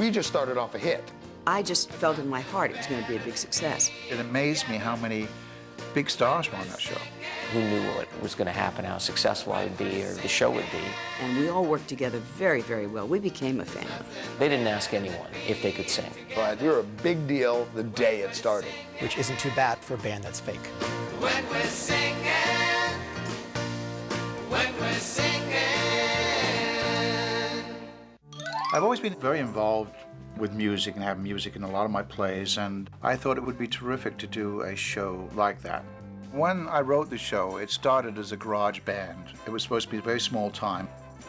We just started off a hit. I just felt in my heart it was going to be a big success. It amazed me how many big stars were on that show. Who knew what was going to happen, how successful I would be, or the show would be. And we all worked together very, very well. We became a family. They didn't ask anyone if they could sing. But you're a big deal the day it started. Which isn't too bad for a band that's fake. When we're singing, when we're singing. I've always been very involved with music and have music in a lot of my plays, and I thought it would be terrific to do a show like that. When I wrote the show, it started as a garage band. It was supposed to be a very small time.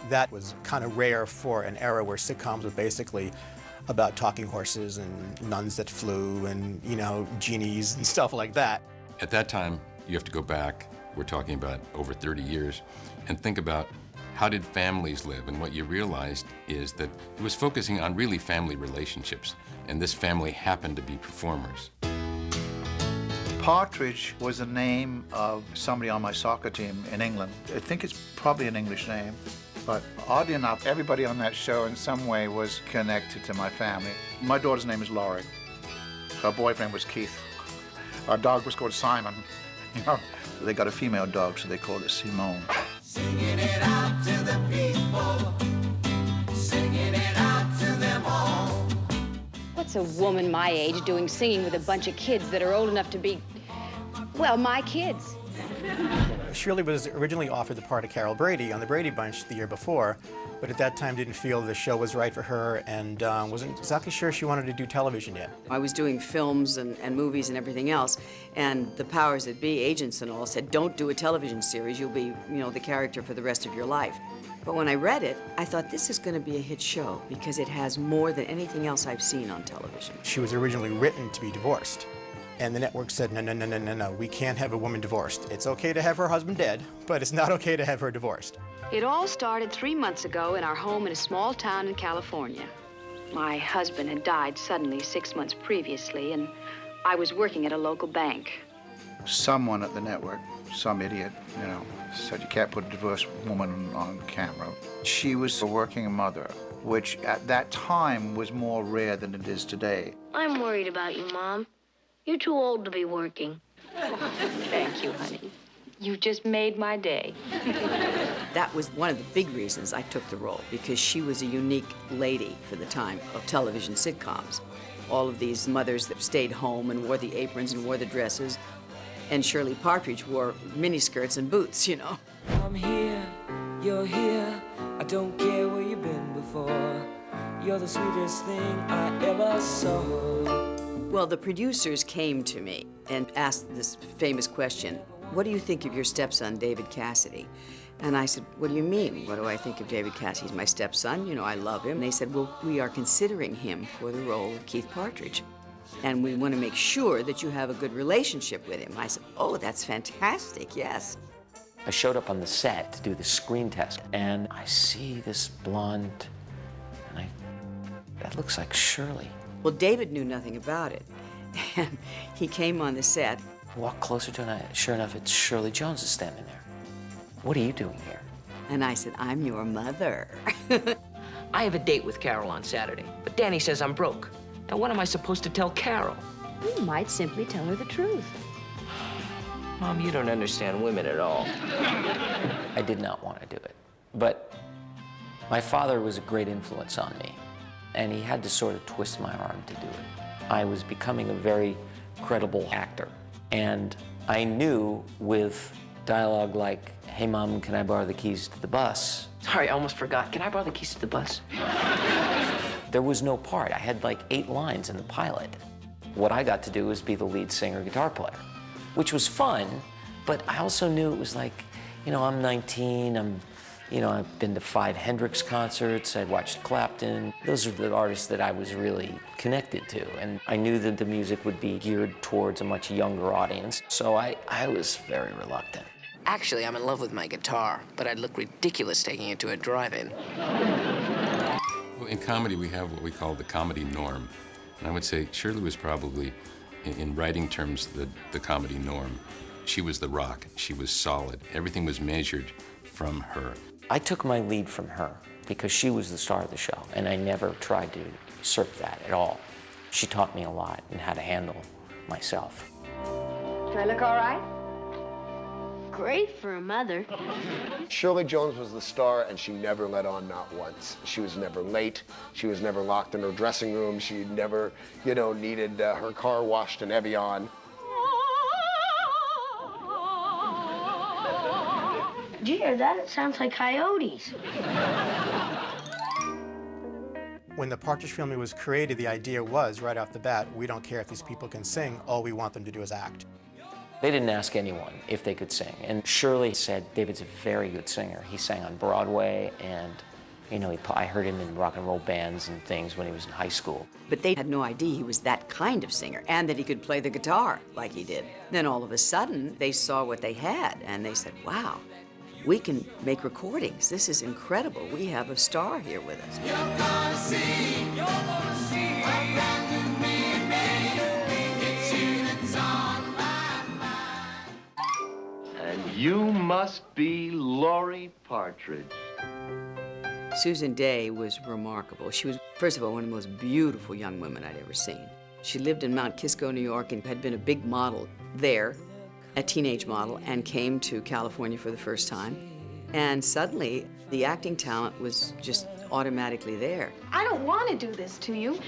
That was kind of rare for an era where sitcoms were basically about talking horses and nuns that flew and, you know, genies and stuff like that. At that time, you have to go back, we're talking about over 30 years, and think about how did families live? And what you realized is that it was focusing on really family relationships, and this family happened to be performers. Partridge was the name of somebody on my soccer team in England. I think it's probably an English name, but oddly enough, everybody on that show in some way was connected to my family. My daughter's name is Laurie. Her boyfriend was Keith. Our dog was called Simon. You know, they got a female dog, so they called it Simone. Singing it out to the people, singing it out to them all. What's a woman my age doing singing with a bunch of kids that are old enough to be, well, my kids? Shirley was originally offered the part of Carol Brady on the Brady Bunch the year before, but at that time didn't feel the show was right for her and wasn't exactly sure she wanted to do television yet. I was doing films and movies and everything else, and the powers that be, agents and all, said, don't do a television series. You'll be, you know, the character for the rest of your life. But when I read it, I thought this is going to be a hit show because it has more than anything else I've seen on television. She was originally written to be divorced. And the network said, no, we can't have a woman divorced. It's okay to have her husband dead, but it's not okay to have her divorced. It all started 3 months ago in our home in a small town in California. My husband had died suddenly 6 months previously, and I was working at a local bank. Someone at the network, some idiot, you know, said you can't put a divorced woman on camera. She was a working mother, which at that time was more rare than it is today. I'm worried about you, Mom. You're too old to be working. Thank you, honey. You just made my day. That was one of the big reasons I took the role, because she was a unique lady for the time of television sitcoms. All of these mothers that stayed home and wore the aprons and wore the dresses. And Shirley Partridge wore miniskirts and boots, you know. I'm here, you're here, I don't care where you've been before. You're the sweetest thing I ever saw. Well, the producers came to me and asked this famous question, what do you think of your stepson, David Cassidy? And I said, what do you mean? What do I think of David Cassidy? He's my stepson, you know, I love him. And they said, well, we are considering him for the role of Keith Partridge. And we want to make sure that you have a good relationship with him. I said, oh, that's fantastic, yes. I showed up on the set to do the screen test, and I see this blonde, and that looks like Shirley. Well, David knew nothing about it. And he came on the set. I walked closer to her, and sure enough, it's Shirley Jones is standing there. What are you doing here? And I said, I'm your mother. I have a date with Carol on Saturday, but Danny says I'm broke. Now, what am I supposed to tell Carol? You might simply tell her the truth. Mom, you don't understand women at all. I did not want to do it, but my father was a great influence on me, and he had to sort of twist my arm to do it. I was becoming a very credible actor, and I knew with dialogue like, hey, Mom, can I borrow the keys to the bus? Sorry, I almost forgot. Can I borrow the keys to the bus? There was no part. I had like 8 lines in the pilot. What I got to do was be the lead singer, guitar player, which was fun, but I also knew it was like, you know, I'm 19, I've been to 5 Hendrix concerts, I watched Clapton. Those are the artists that I was really connected to, and I knew that the music would be geared towards a much younger audience, so I was very reluctant. Actually, I'm in love with my guitar, but I'd look ridiculous taking it to a drive-in. Well, in comedy, we have what we call the comedy norm. And I would say Shirley was probably, in writing terms, the comedy norm. She was the rock. She was solid. Everything was measured from her. I took my lead from her because she was the star of the show, and I never tried to usurp that at all. She taught me a lot and how to handle myself. Do I look all right? Great for a mother. Shirley Jones was the star, and she never let on, not once. She was never late. She was never locked in her dressing room. She never, needed her car washed in Evian. Did you hear that? It sounds like coyotes. When the Partridge Family was created, the idea was, right off the bat, we don't care if these people can sing, all we want them to do is act. They didn't ask anyone if they could sing. And Shirley said, David's a very good singer. He sang on Broadway, and I heard him in rock and roll bands and things when he was in high school. But they had no idea he was that kind of singer and that he could play the guitar like he did. Then all of a sudden, they saw what they had, and they said, wow, we can make recordings. This is incredible. We have a star here with us. You're gonna see a brand new me, baby. It's you that's on my mind. And you must be Laurie Partridge. Susan Day was remarkable. She was, first of all, one of the most beautiful young women I'd ever seen. She lived in Mount Kisco, New York, and had been a big model there, a teenage model, and came to California for the first time. And suddenly, the acting talent was just automatically there. I don't want to do this to you,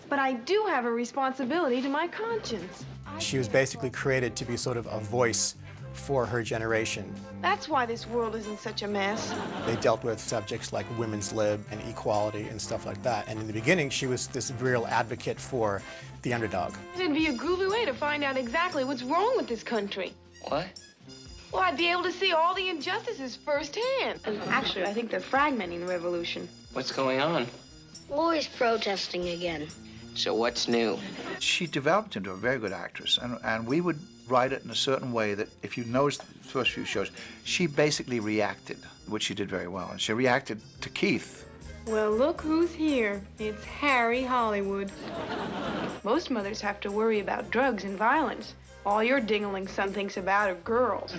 but I do have a responsibility to my conscience. She was basically created to be sort of a voice for her generation. That's why this world is in such a mess. They dealt with subjects like women's lib and equality and stuff like that. And in the beginning, she was this real advocate for the underdog. It'd be a groovy way to find out exactly what's wrong with this country. What? Well, I'd be able to see all the injustices firsthand. And actually, I think they're fragmenting the revolution. What's going on? Laurie's protesting again. So what's new? She developed into a very good actress, and we would write it in a certain way that if you noticed the first few shows, she basically reacted, which she did very well. And she reacted to Keith. Well, look who's here. It's Harry Hollywood. Most mothers have to worry about drugs and violence. All your dingling son thinks about are girls.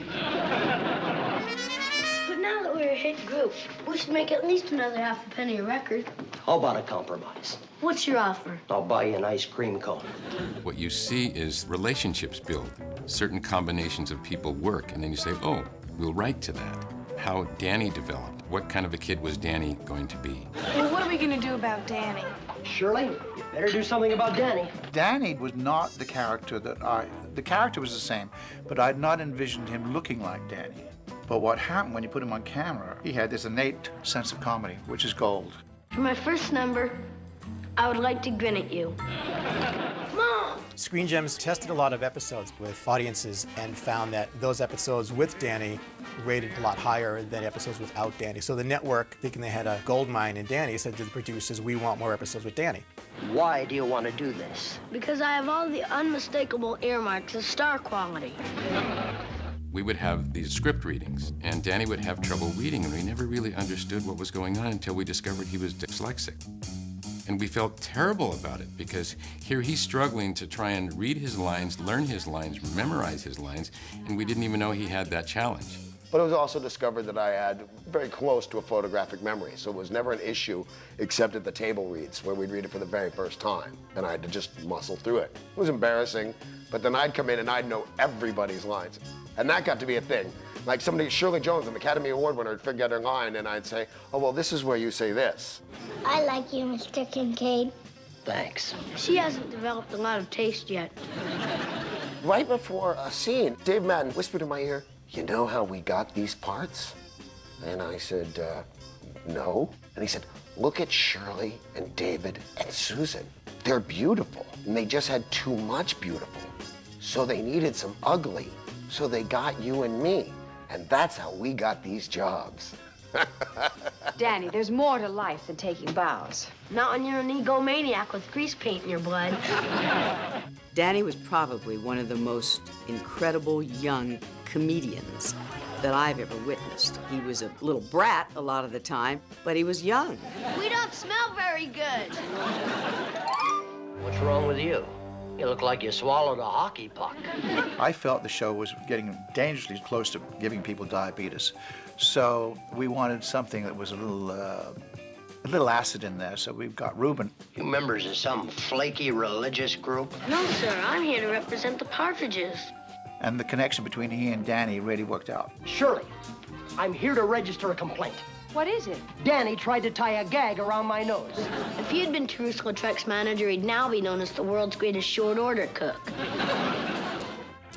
But now that we're a hit group, we should make at least another half a penny a record. How about a compromise? What's your offer? I'll buy you an ice cream cone. What you see is relationships build. Certain combinations of people work, and then you say, oh, we'll write to that. How Danny developed. What kind of a kid was Danny going to be? Well, what are we going to do about Danny? Shirley, you better do something about Danny. Danny was not the character the character was the same, but I'd not envisioned him looking like Danny. But what happened when you put him on camera, he had this innate sense of comedy, which is gold. For my first number, I would like to grin at you. Mom! Screen Gems tested a lot of episodes with audiences and found that those episodes with Danny rated a lot higher than episodes without Danny. So the network, thinking they had a gold mine in Danny, said to the producers, we want more episodes with Danny. Why do you want to do this? Because I have all the unmistakable earmarks of star quality. We would have these script readings, and Danny would have trouble reading, and we never really understood what was going on until we discovered he was dyslexic. And we felt terrible about it, because here he's struggling to try and read his lines, learn his lines, memorize his lines, and we didn't even know he had that challenge. But it was also discovered that I had very close to a photographic memory, so it was never an issue except at the table reads, where we'd read it for the very first time, and I had to just muscle through it. It was embarrassing, but then I'd come in and I'd know everybody's lines. And that got to be a thing. Like somebody, Shirley Jones, an Academy Award winner, would forget her line, and I'd say, oh, well, this is where you say this. I like you, Mr. Kincaid. Thanks. She hasn't developed a lot of taste yet. Right before a scene, Dave Madden whispered in my ear, you know how we got these parts? And I said, no. And he said, look at Shirley and David and Susan. They're beautiful, and they just had too much beautiful. So they needed some ugly. So they got you and me. And that's how we got these jobs. Danny, there's more to life than taking bows. Not when you're an egomaniac with grease paint in your blood. Danny was probably one of the most incredible young comedians that I've ever witnessed. He was a little brat a lot of the time, but he was young. We don't smell very good. What's wrong with you? You look like you swallowed a hockey puck. I felt the show was getting dangerously close to giving people diabetes. So we wanted something that was a little a little acid in there, so we've got Reuben. You members of some flaky religious group? No, sir. I'm here to represent the Partridges. And the connection between he and Danny really worked out. Shirley, I'm here to register a complaint. What is it? Danny tried to tie a gag around my nose. If he had been Truth-Lautrec's manager, he'd now be known as the world's greatest short-order cook.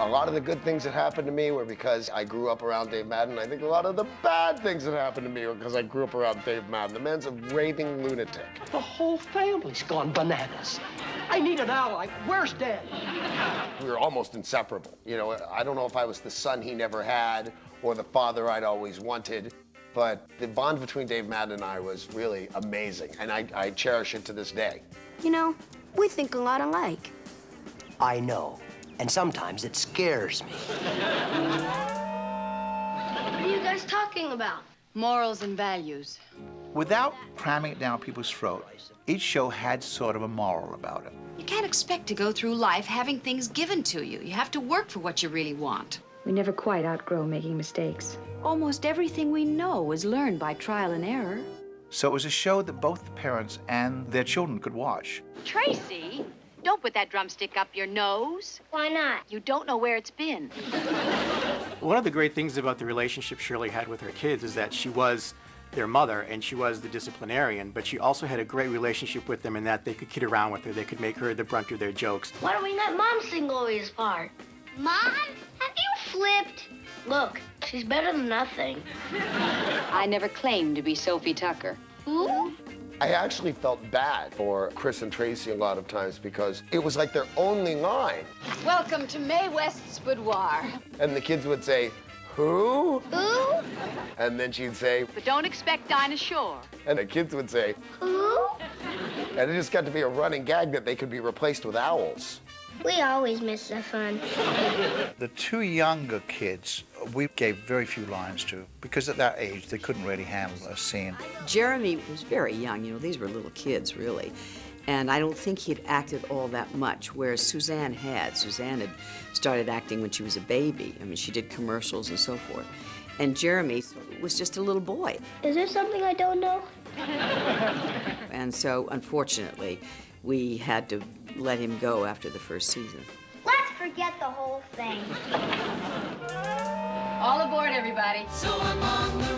A lot of the good things that happened to me were because I grew up around Dave Madden. I think a lot of the bad things that happened to me were because I grew up around Dave Madden. The man's a raving lunatic. The whole family's gone bananas. I need an ally. Where's Danny? We were almost inseparable. You know, I don't know if I was the son he never had or the father I'd always wanted, but the bond between Dave Madden and I was really amazing, and I cherish it to this day. You know, we think a lot alike. I know, and sometimes it scares me. What are you guys talking about? Morals and values. Without cramming it down people's throat, each show had sort of a moral about it. You can't expect to go through life having things given to you. You have to work for what you really want. We never quite outgrow making mistakes. Almost everything we know is learned by trial and error. So it was a show that both the parents and their children could watch. Tracy, don't put that drumstick up your nose. Why not? You don't know where it's been. One of the great things about the relationship Shirley had with her kids is that she was their mother and she was the disciplinarian, but she also had a great relationship with them in that they could kid around with her. They could make her the brunt of their jokes. Why don't we let Mom sing Gloria's part? Mom? Have you flipped? Look, she's better than nothing. I never claimed to be Sophie Tucker. Who? I actually felt bad for Chris and Tracy a lot of times because it was like their only line. Welcome to Mae West's boudoir. And the kids would say, who? Who? And then she'd say, But don't expect Dinah Shore. and the kids would say, Who? and it just got to be a running gag that they could be replaced with owls. We always miss the fun. The two younger kids, we gave very few lines to, because at that age, they couldn't really handle a scene. Jeremy was very young, you know, these were little kids, really. And I don't think he'd acted all that much, whereas Suzanne had. Suzanne had started acting when she was a baby. I mean, she did commercials and so forth. And Jeremy was just a little boy. Is there something I don't know? And so, unfortunately, we had to let him go after the first season. Let's forget the whole thing. All aboard, everybody. So I'm on the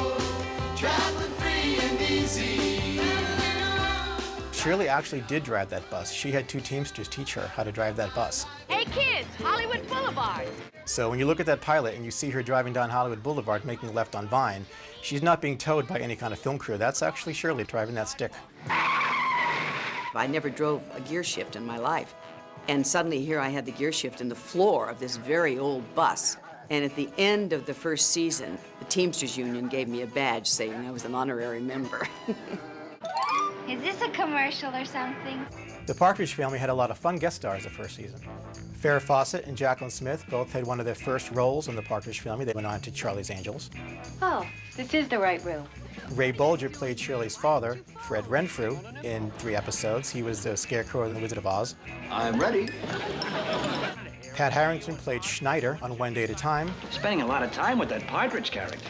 road, traveling free and easy. Shirley actually did drive that bus. She had two Teamsters teach her how to drive that bus. Hey, kids, Hollywood Boulevard. So when you look at that pilot and you see her driving down Hollywood Boulevard making a left on Vine, she's not being towed by any kind of film crew. That's actually Shirley driving that stick. I never drove a gear shift in my life. And suddenly here I had the gear shift in the floor of this very old bus. And at the end of the first season, the Teamsters Union gave me a badge saying I was an honorary member. Is this a commercial or something? The Partridge Family had a lot of fun guest stars the first season. Farrah Fawcett and Jacqueline Smith both had one of their first roles in the Partridge Family. They went on to Charlie's Angels. Oh, this is the right room. Ray Bolger played Shirley's father, Fred Renfrew, in 3 episodes. He was the Scarecrow in The Wizard of Oz. I'm ready. Pat Harrington played Schneider on One Day at a Time. Spending a lot of time with that Partridge character.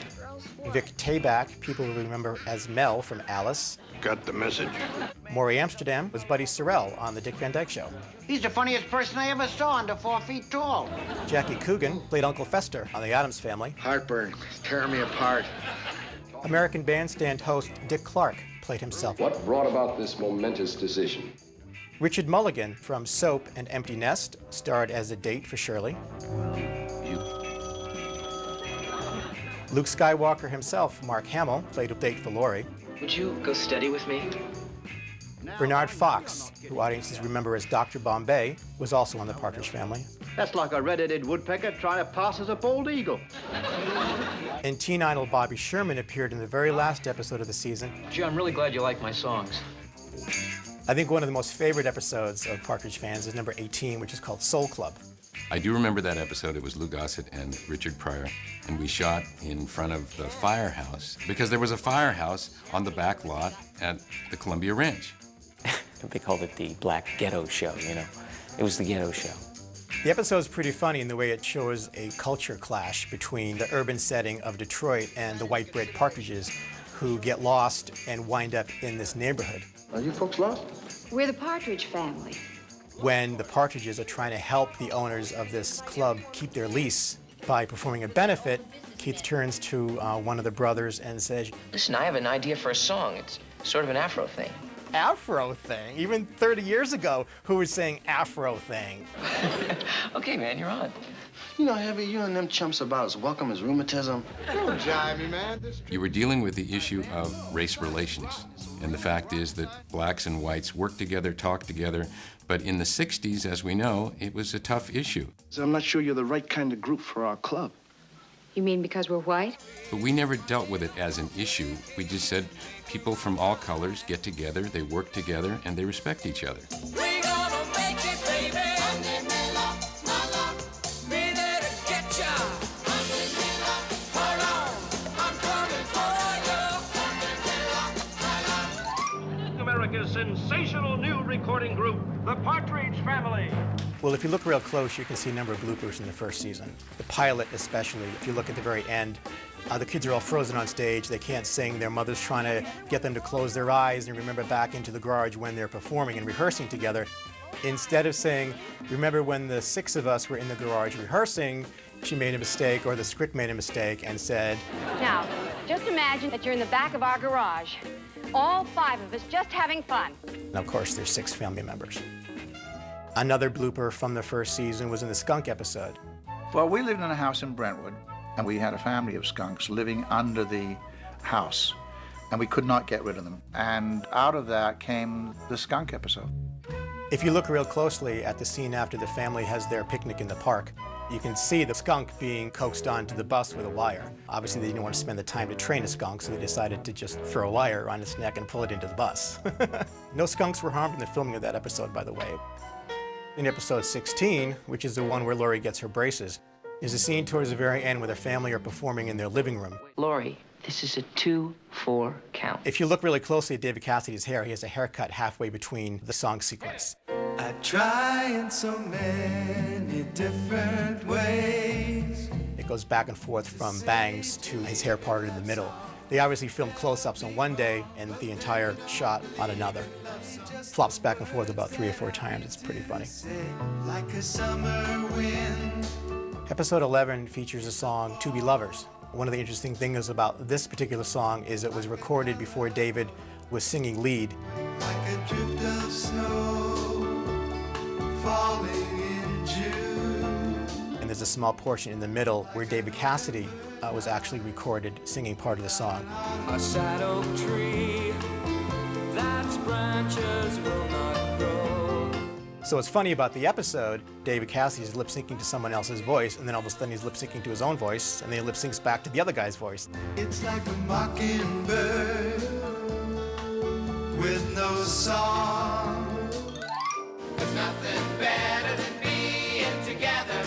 Vic Tayback, people will remember as Mel from Alice. Got the message. Maury Amsterdam was Buddy Sorrell on The Dick Van Dyke Show. He's the funniest person I ever saw under 4 feet tall. Jackie Coogan played Uncle Fester on The Addams Family. Heartburn. It's tearing me apart. American Bandstand host Dick Clark played himself. What brought about this momentous decision? Richard Mulligan from Soap and Empty Nest starred as a date for Shirley. Luke Skywalker himself, Mark Hamill, played a date for Laurie. Would you go steady with me? Bernard Fox, who audiences remember as Dr. Bombay, was also on The Partridge Family. That's like a red-headed woodpecker trying to pass as a bald eagle. And teen idol Bobby Sherman appeared in the very last episode of the season. Gee, I'm really glad you like my songs. I think one of the most favorite episodes of Partridge fans is number 18, which is called Soul Club. I do remember that episode. It was Lou Gossett and Richard Pryor, and we shot in front of the firehouse because there was a firehouse on the back lot at the Columbia Ranch. They called it the Black Ghetto Show, you know. It was the ghetto show. The episode's pretty funny in the way it shows a culture clash between the urban setting of Detroit and the white bread Partridges, who get lost and wind up in this neighborhood. Are you folks lost? We're the Partridge Family. When the Partridges are trying to help the owners of this club keep their lease by performing a benefit, Keith turns to one of the brothers and says, Listen, I have an idea for a song. It's sort of an Afro thing. Afro thing? Even 30 years ago, who was saying Afro thing? Okay, man, you're on. You know, Heavy, you and them chumps about as welcome as rheumatism. Don't jive me, man. You were dealing with the issue of race relations. And the fact is that blacks and whites work together, talk together. But in the 60s, as we know, it was a tough issue. So I'm not sure you're the right kind of group for our club. You mean because we're white? But we never dealt with it as an issue. We just said people from all colors get together, they work together, and they respect each other. We gonna make it, baby. Be there to get ya. Hold on, I'm coming for you. America's sensational new recording group, the Partridge Family. Well, if you look real close, you can see a number of bloopers in the first season. The pilot especially, if you look at the very end, the kids are all frozen on stage. They can't sing. Their mother's trying to get them to close their eyes and remember back into the garage when they're performing and rehearsing together. Instead of saying, remember when the 6 of us were in the garage rehearsing, she made a mistake, or the script made a mistake and said, Now, just imagine that you're in the back of our garage. All 5 of us just having fun. and of course, there's 6 family members. Another blooper from the first season was in the skunk episode. Well, we lived in a house in Brentwood, and we had a family of skunks living under the house, and we could not get rid of them. And out of that came the skunk episode. If you look real closely at the scene after the family has their picnic in the park, you can see the skunk being coaxed onto the bus with a wire. Obviously, they didn't want to spend the time to train a skunk, so they decided to just throw a wire around its neck and pull it into the bus. No skunks were harmed in the filming of that episode, by the way. In episode 16, which is the one where Laurie gets her braces, is a scene towards the very end where their family are performing in their living room. Laurie, this is a 2-4 count. If you look really closely at David Cassidy's hair, he has a haircut halfway between the song sequence. I try in so many different ways. It goes back and forth from bangs to his hair parted in the middle. They obviously filmed close-ups on one day and the entire shot on another. Flops back and forth about 3 or 4 times. It's pretty funny. Like a summer wind. Episode 11 features the song To Be Lovers. One of the interesting things about this particular song is it was recorded before David was singing lead. Like a drift of snow falling in June. And there's a small portion in the middle where David Cassidy was actually recorded singing part of the song. A sad oak tree, that's branches will not grow. So what's funny about the episode, David Cassidy is lip-syncing to someone else's voice, and then all of a sudden he's lip-syncing to his own voice, and then he lip-syncs back to the other guy's voice. It's like a mockingbird with no song. There's nothing better than being together.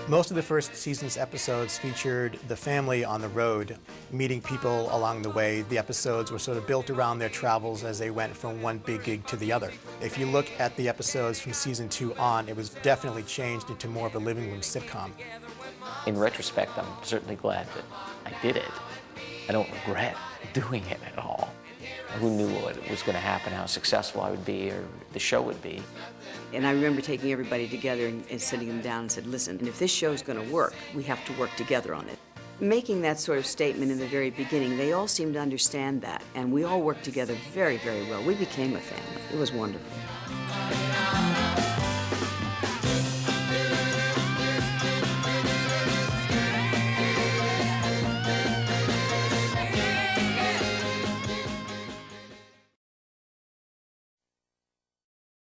Most of the first season's episodes featured the family on the road, meeting people along the way. The episodes were sort of built around their travels as they went from one big gig to the other. If you look at the episodes from season 2 on, it was definitely changed into more of a living room sitcom. In retrospect, I'm certainly glad that I did it. I don't regret doing it at all. Who knew what was going to happen, how successful I would be, or the show would be. And I remember taking everybody together and sitting them down and said, listen, if this show's going to work, we have to work together on it. Making that sort of statement in the very beginning, they all seemed to understand that, and we all worked together very, very well. We became a family. It was wonderful.